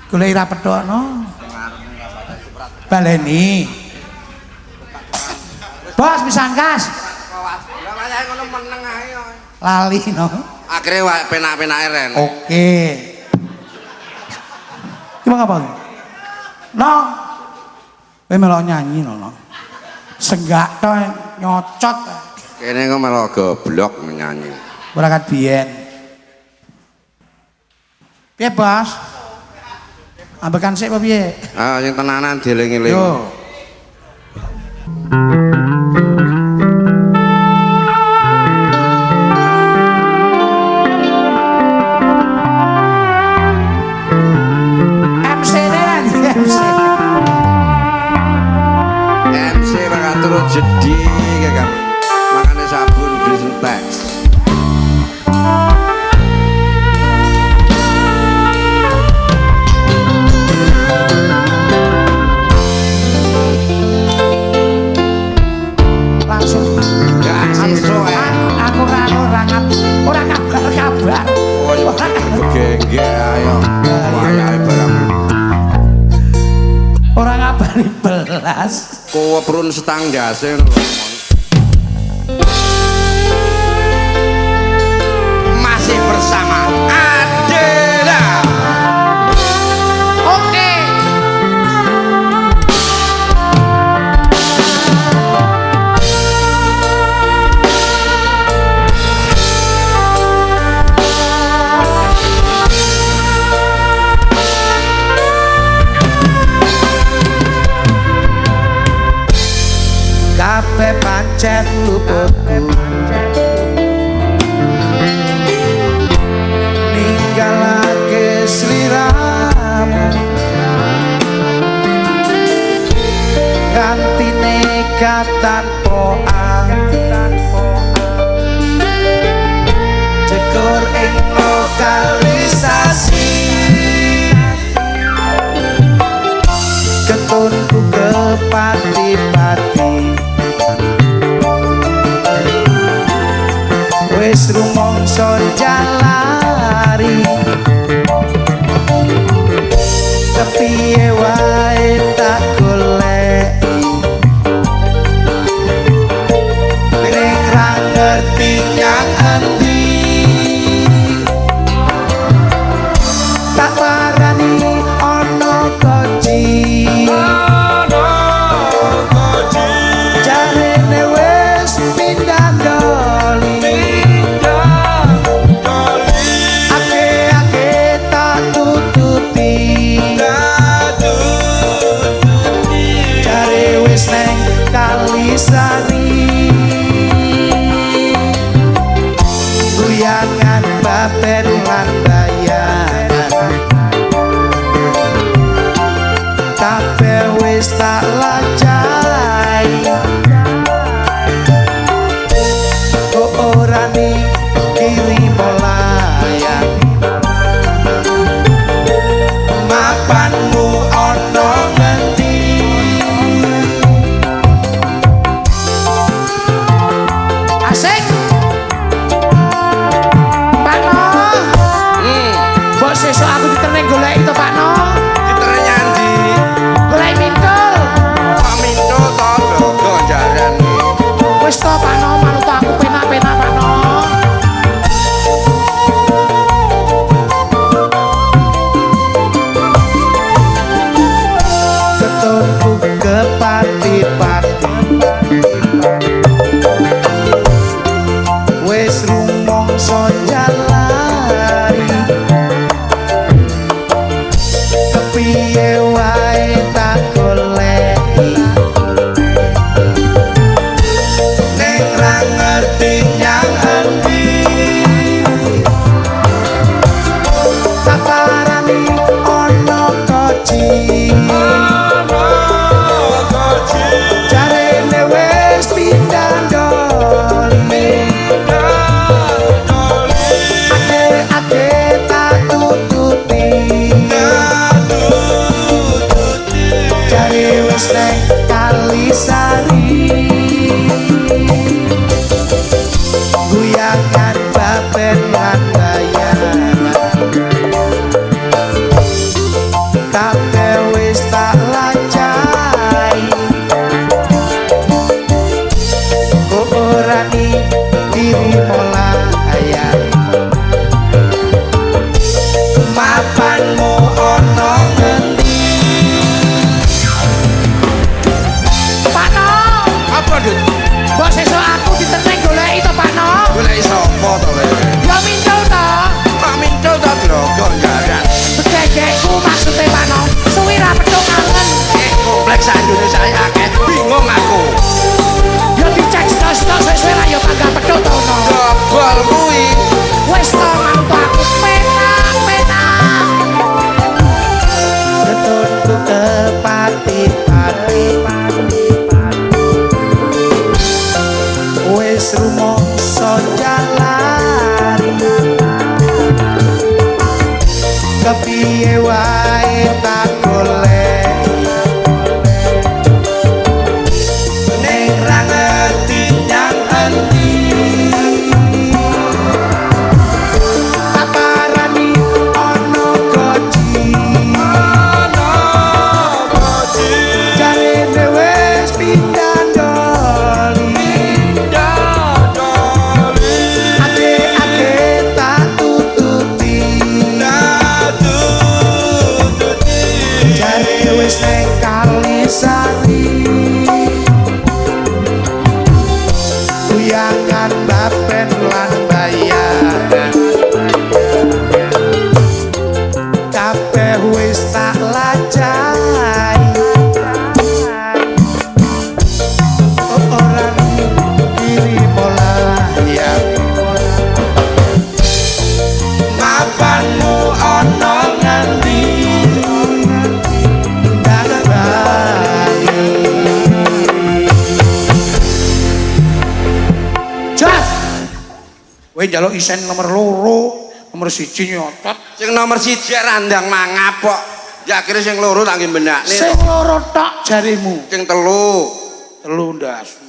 Golek ira pedhokno. Baleni. Bos pisan kas. Lah wayahe ngono meneng ae. Lali no. Akhire wae penak-penake ren. Oke. Gimana apa? No. Kowe melok nyanyi no. Senggak to nyocot. Kene kok melok goblok nyanyi. Ora kat biyen. Piye, Bos? Ambekan sik apa piye? Ah sing tenanan dieling-eling. Yo. MC bakal turut jadi kan. Makane sabun disintek. Langsung Gak sesuk aku ora kabar. Oh yo begengge ayo. Wayahe barang. Ora ngabari belas. Kowe prun setanggase lho. Masih bersama Adela. Oke. Kabeh pancen luputku ninggalake sliramu ganti nekat tanpa cekur ing lokalisasi ketunku kepati-pati wis rumangsa jalari kepiye wae tak goleki ning ra ngerti nyang endi tak parani ana koji jarene wis pindah doli ake tak tututi jare wis neng Kalisari guyangan bapen lan bayangan kabeh wis tak lacai kok ora kiri molayan mapanmu ana ngendi asik Pakno mbok sesuk aku ditereng golek itu Pakno Ditereng nyandi. golek mintul Paminto to blogo jarane. wis to Pakno manut aku penak-penak Pakno ketunku kepati-pati wis rumangsa jalari kepiye wae tak goleki ning ra ngerti nyang endi tak parani ana koji jarene wis pindah doli ake tak tututi jare wis neng Kalisari guyangan bapen lan bayangan Kowe njaluk isen nomor loro, nomor 1 nyotot. Sing nomor 1 randang mangap kok. Ya akhirnya sing loro tak nggih benakne. Sing loro tok jarimu. Sing telu. Telu ndas.